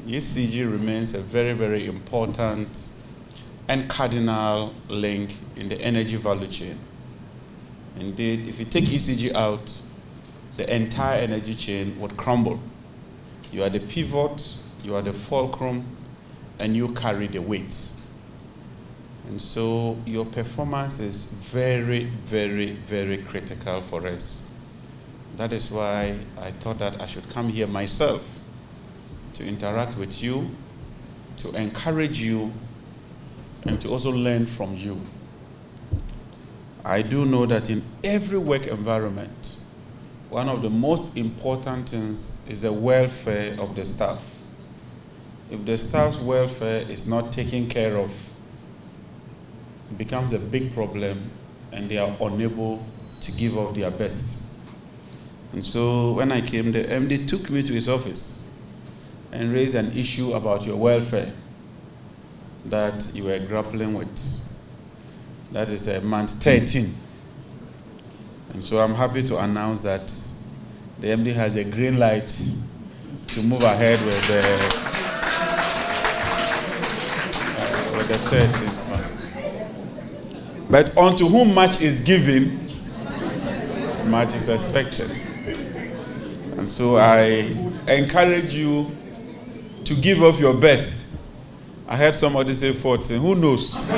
ECG remains a very, very important and cardinal link in the energy value chain. Indeed, if you take ECG out, the entire energy chain would crumble. You are the pivot, you are the fulcrum, and you carry the weights. And so your performance is very, very, very critical for us. That is why I thought that I should come here myself to interact with you, to encourage you, and to also learn from you. I do know that in every work environment, one of the most important things is the welfare of the staff. If the staff's welfare is not taken care of, it becomes a big problem and they are unable to give off their best. And so when I came, the MD took me to his office and raised an issue about your welfare that you were grappling with. That is month 13. And so I'm happy to announce that the MD has a green light to move ahead with the 13th month. But unto whom much is given, much is expected. And so I encourage you to give off your best. I heard somebody say 14. Who knows?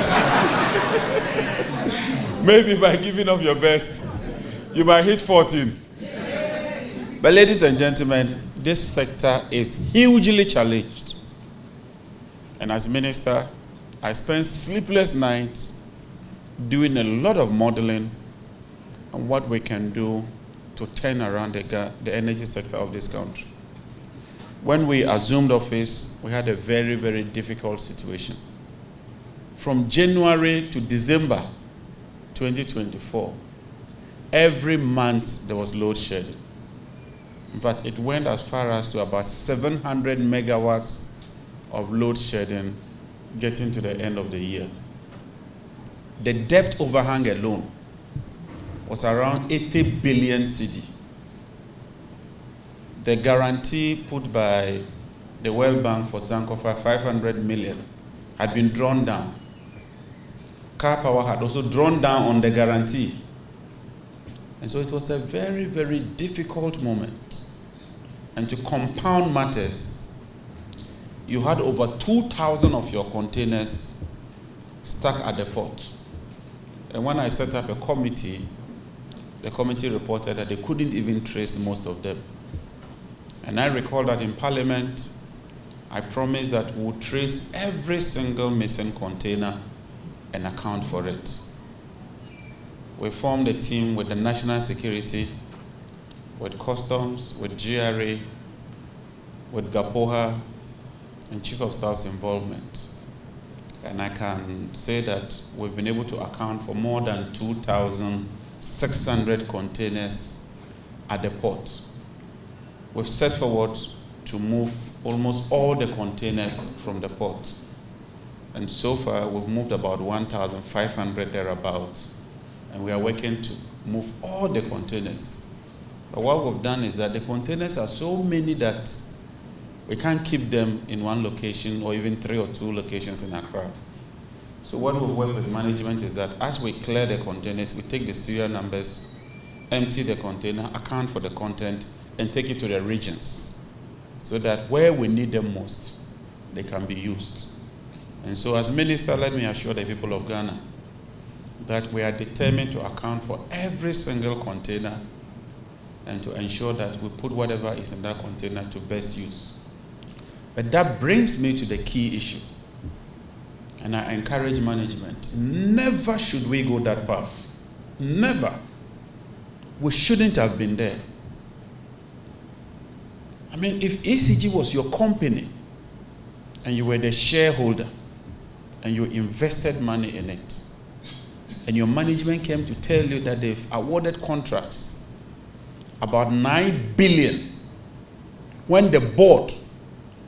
Maybe by giving off your best, you might hit 14. But ladies and gentlemen, this sector is hugely challenged. And as minister, I spent sleepless nights doing a lot of modeling on what we can do to turn around the energy sector of this country. When we assumed office, we had a very, very difficult situation. From January to December 2024, every month there was load shedding. In fact, it went as far as to about 700 megawatts of load shedding getting to the end of the year. The debt overhang alone was around 80 billion cedi. The guarantee put by the World Bank for Sankofa, 500 million, had been drawn down. Car Power had also drawn down on the guarantee. And so it was a very, very difficult moment. And to compound matters, you had over 2,000 of your containers stuck at the port. And when I set up a committee, the committee reported that they couldn't even trace most of them. And I recall that in Parliament, I promised that we would trace every single missing container and account for it. We formed a team with the National Security, with Customs, with GRA, with GAPOHA, and Chief of Staff's involvement. And I can say that we've been able to account for more than 2,600 containers at the port. We've set forward to move almost all the containers from the port. And so far, we've moved about 1,500 thereabouts. And we are working to move all the containers. But what we've done is that the containers are so many that we can't keep them in one location or even 3 or 2 locations in Accra. So what we work with management is that as we clear the containers, we take the serial numbers, empty the container, account for the content, and take it to the regions so that where we need them most, they can be used. And so as minister, let me assure the people of Ghana that we are determined to account for every single container and to ensure that we put whatever is in that container to best use. But that brings me to the key issue. And I encourage management, never should we go that path. Never. We shouldn't have been there. I mean, if ECG was your company and you were the shareholder and you invested money in it, and your management came to tell you that they've awarded contracts about 9 billion when the board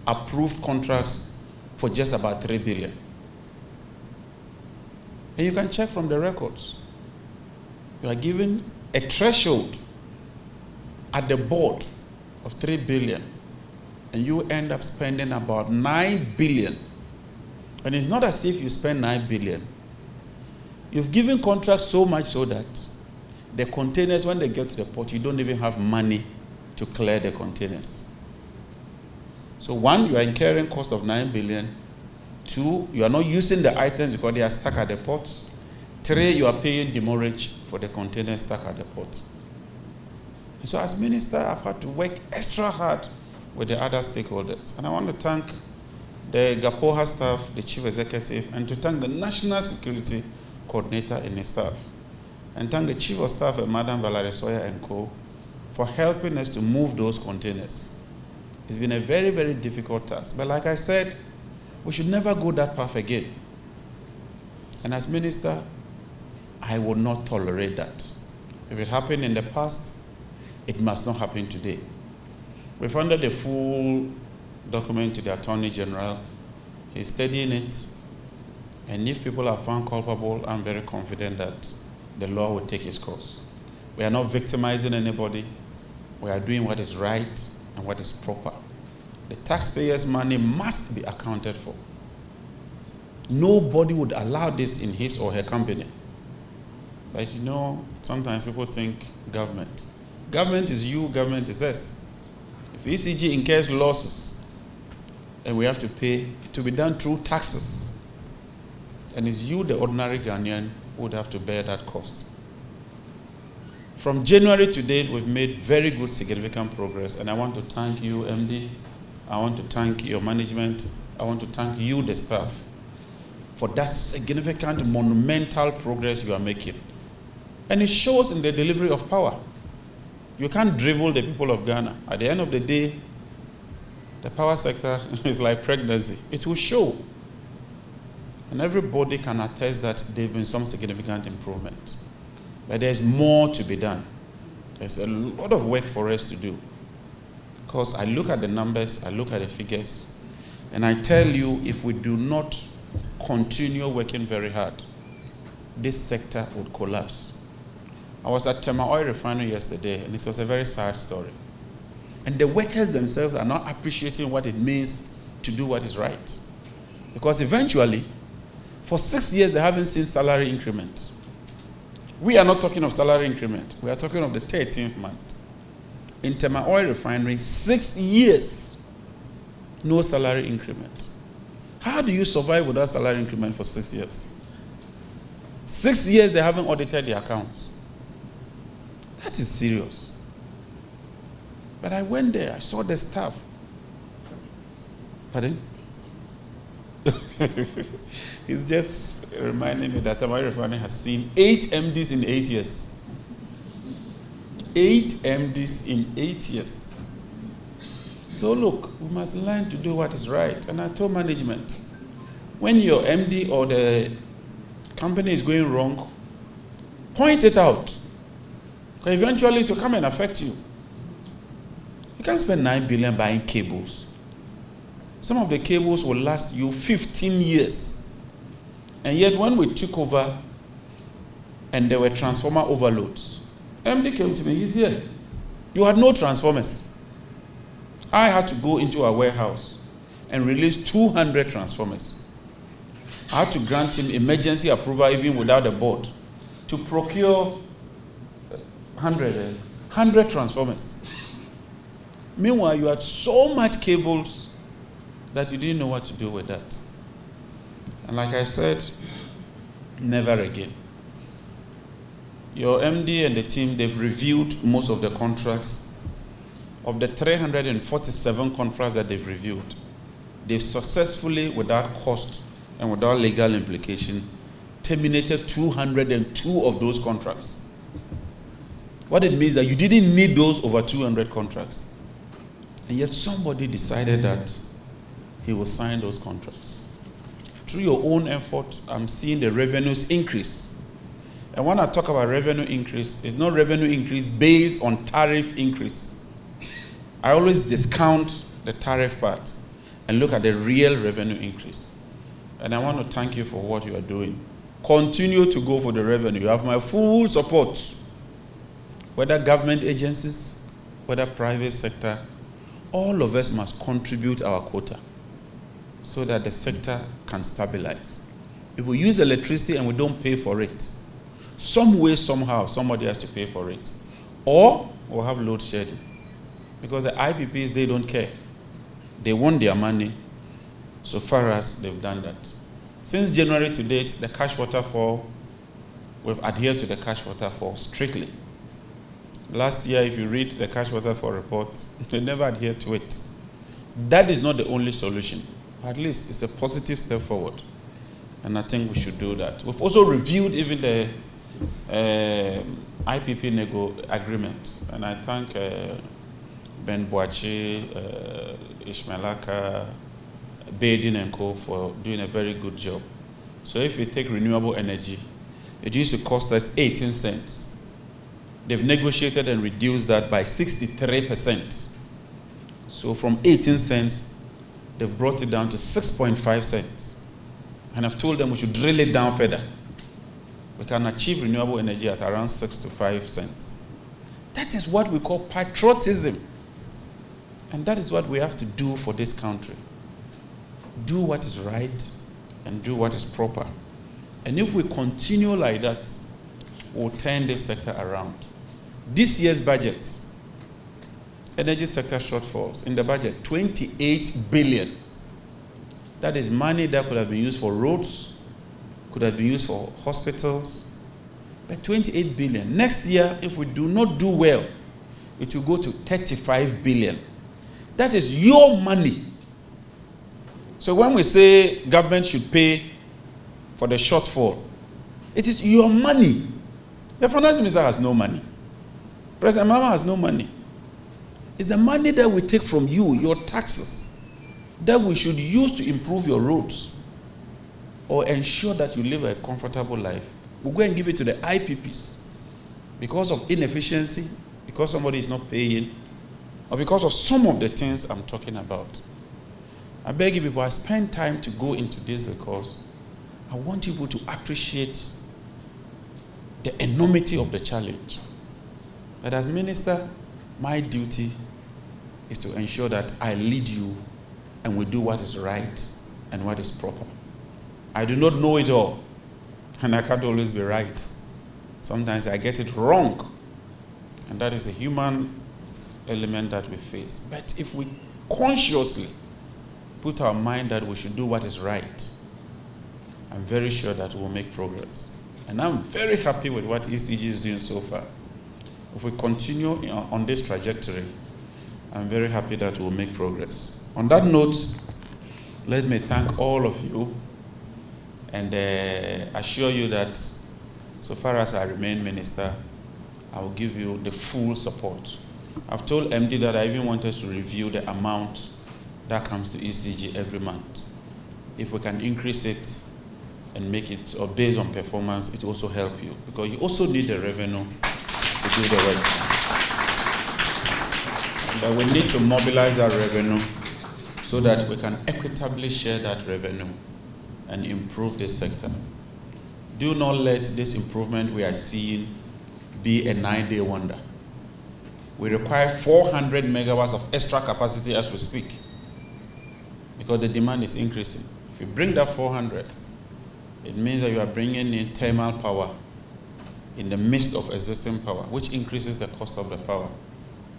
approved contracts for just about 3 billion. And you can check from the records. You are given a threshold at the board of 3 billion. and you end up spending about 9 billion. And it's not as if you spend 9 billion. You've given contracts so much so that the containers, when they get to the port, you don't even have money to clear the containers. So one, you are incurring cost of 9 billion. Two, you are not using the items because they are stuck at the ports. Three, you are paying demurrage for the containers stuck at the port. And so as minister, I've had to work extra hard with the other stakeholders. And I want to thank the GAPOHA staff, the chief executive, and to thank the national security coordinator and his staff. And thank the chief of staff, Madam Valerie Sawyer and co, for helping us to move those containers. It's been a very, very difficult task. But like I said, we should never go that path again. And as minister, I will not tolerate that. If it happened in the past, it must not happen today. We funded the full document to the Attorney General. He's studying it. And if people are found culpable, I'm very confident that the law will take its course. We are not victimizing anybody. We are doing what is right and what is proper. The taxpayers' money must be accounted for. Nobody would allow this in his or her company. But you know, sometimes people think government. Government is you, government is us. If ECG incurs losses and we have to pay, it will be done through taxes. And it's you, the ordinary Ghanaian, who would have to bear that cost. From January to date, we've made very good, significant progress. And I want to thank you, MD. I want to thank your management. I want to thank you, the staff, for that significant, monumental progress you are making. And it shows in the delivery of power. You can't drivel the people of Ghana. At the end of the day, the power sector is like pregnancy. It will show. And everybody can attest that there has been some significant improvement. But there's more to be done. There's a lot of work for us to do. Because I look at the numbers, I look at the figures, and I tell you, if we do not continue working very hard, this sector would collapse. I was at Tema Oil Refinery yesterday, and it was a very sad story. And the workers themselves are not appreciating what it means to do what is right. Because eventually, for 6 years, they haven't seen salary increment. We are not talking of salary increment. We are talking of the 13th month. In Tema Oil Refinery, 6 years, no salary increment. How do you survive without salary increment for 6 years? 6 years, they haven't audited the accounts. That is serious. But I went there, I saw the staff. Pardon? He's just reminding me that Tema Oil Refinery has seen 8 MDs in 8 years. 8 MDs in 8 years. So look, we must learn to do what is right. And I told management, when your MD or the company is going wrong, point it out. Because eventually it will come and affect you. You can't spend 9 billion buying cables. Some of the cables will last you 15 years. And yet when we took over and there were transformer overloads, MD came to me, he's here. You had no transformers. I had to go into a warehouse and release 200 transformers. I had to grant him emergency approval even without the board to procure 100 transformers. Meanwhile, you had so much cables that you didn't know what to do with that. And like I said, never again. Your MD and the team, they've reviewed most of the contracts. Of the 347 contracts that they've reviewed, they've successfully, without cost and without legal implication, terminated 202 of those contracts. What it means is that you didn't need those over 200 contracts. And yet somebody decided that he will sign those contracts. Through your own effort, I'm seeing the revenues increase. And when I talk about revenue increase, it's not revenue increase based on tariff increase. I always discount the tariff part and look at the real revenue increase. And I want to thank you for what you are doing. Continue to go for the revenue. You have my full support. Whether government agencies, whether private sector, all of us must contribute our quota so that the sector can stabilize. If we use electricity and we don't pay for it, some way, somehow, somebody has to pay for it. Or we'll have load shedding. Because the IPPs, they don't care. They want their money so far as they've done that. Since January to date, the cash waterfall, we've adhered to the cash waterfall strictly. Last year, if you read the cash waterfall report, they never adhered to it. That is not the only solution. At least it's a positive step forward. And I think we should do that. We've also reviewed even the IPP agreements. And I thank Ben Boachi, Ishmaelaka, Baden and Co. for doing a very good job. So if you take renewable energy, it used to cost us 18 cents. They've negotiated and reduced that by 63%. So from 18 cents, they've brought it down to 6.5 cents. And I've told them we should drill it down further. We can achieve renewable energy at around 6 to 5 cents. That is what we call patriotism. And that is what we have to do for this country. Do what is right and do what is proper. And if we continue like that, we'll turn this sector around. This year's budget, energy sector shortfalls in the budget, 28 billion. That is money that could have been used for roads, could have been used for hospitals, but 28 billion. Next year, if we do not do well, it will go to 35 billion. That is your money. So when we say government should pay for the shortfall, it is your money. The finance minister has no money. President Mama has no money. It's the money that we take from you, your taxes, that we should use to improve your roads or ensure that you live a comfortable life. We'll go and give it to the IPPs because of inefficiency, because somebody is not paying, or because of some of the things I'm talking about. I beg you people, I spend time to go into this because I want people to appreciate the enormity of the challenge. But as minister, my duty is to ensure that I lead you and we do what is right and what is proper. I do not know it all, and I can't always be right. Sometimes I get it wrong, and that is a human element that we face. But if we consciously put our mind that we should do what is right, I'm very sure that we'll make progress. And I'm very happy with what ECG is doing so far. If we continue on this trajectory, I'm very happy that we'll make progress. On that note, let me thank all of you and assure you that so far as I remain minister, I will give you the full support. I've told MD that I even want us to review the amount that comes to ECG every month. If we can increase it and make it, or based on performance, it will also help you, because you also need the revenue to do the work. But we need to mobilize our revenue so that we can equitably share that revenue and improve this sector. Do not let this improvement we are seeing be a 9-day wonder. We require 400 megawatts of extra capacity as we speak, because the demand is increasing. If you bring that 400, it means that you are bringing in thermal power in the midst of existing power, which increases the cost of the power.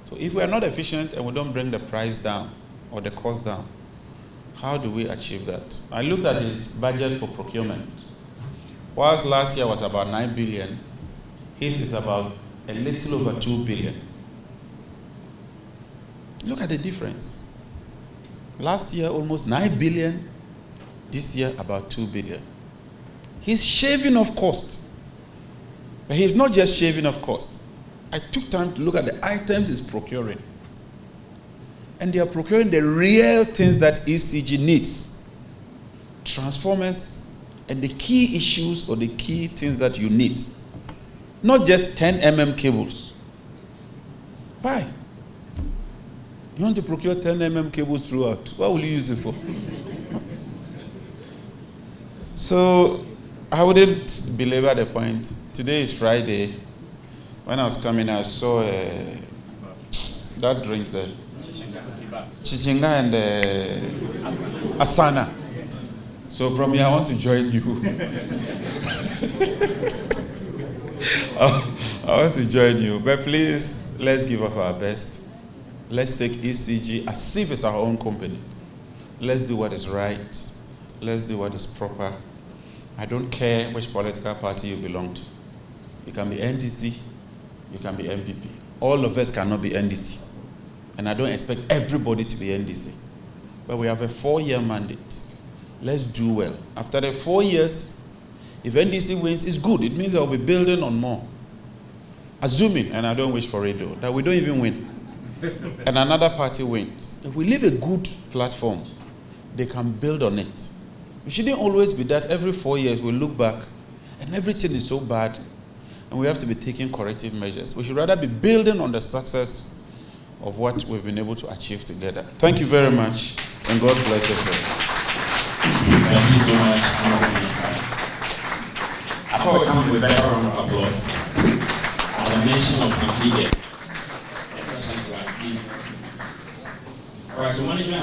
So if we are not efficient and we don't bring the price down or the cost down, how do we achieve that? I looked at his budget for procurement. Whilst last year was about 9 billion, his is about a little over 2 billion. Look at the difference. Last year, almost 9 billion. This year, about 2 billion. He's shaving off cost. But he's not just shaving off cost. I took time to look at the items he's procuring. And they are procuring the real things that ECG needs. Transformers and the key issues or the key things that you need. Not just 10 mm cables. Why? You want to procure 10 mm cables throughout. What will you use it for? So, I wouldn't belabor the point. Today is Friday. When I was coming, I saw that drink there. Chichinga and Asana. So from here, I want to join you. I want to join you. But please, let's give up our best. Let's take ECG as if it's our own company. Let's do what is right. Let's do what is proper. I don't care which political party you belong to. You can be NDC, you can be MPP. All of us cannot be NDC. And I don't expect everybody to be NDC. But we have a 4-year mandate. Let's do well. After the 4 years, if NDC wins, it's good. It means they'll be building on more. Assuming, and I don't wish for it though, that we don't even win. And another party wins. If we leave a good platform, they can build on it. It shouldn't always be that every 4 years we look back and everything is so bad and we have to be taking corrective measures. We should rather be building on the success of what we've been able to achieve together. Thank you very much, and God bless us all. Thank you so much, Honorable Minister. I thought we come with a better round of applause at the mention of some figures, especially to us, please. All right, so management.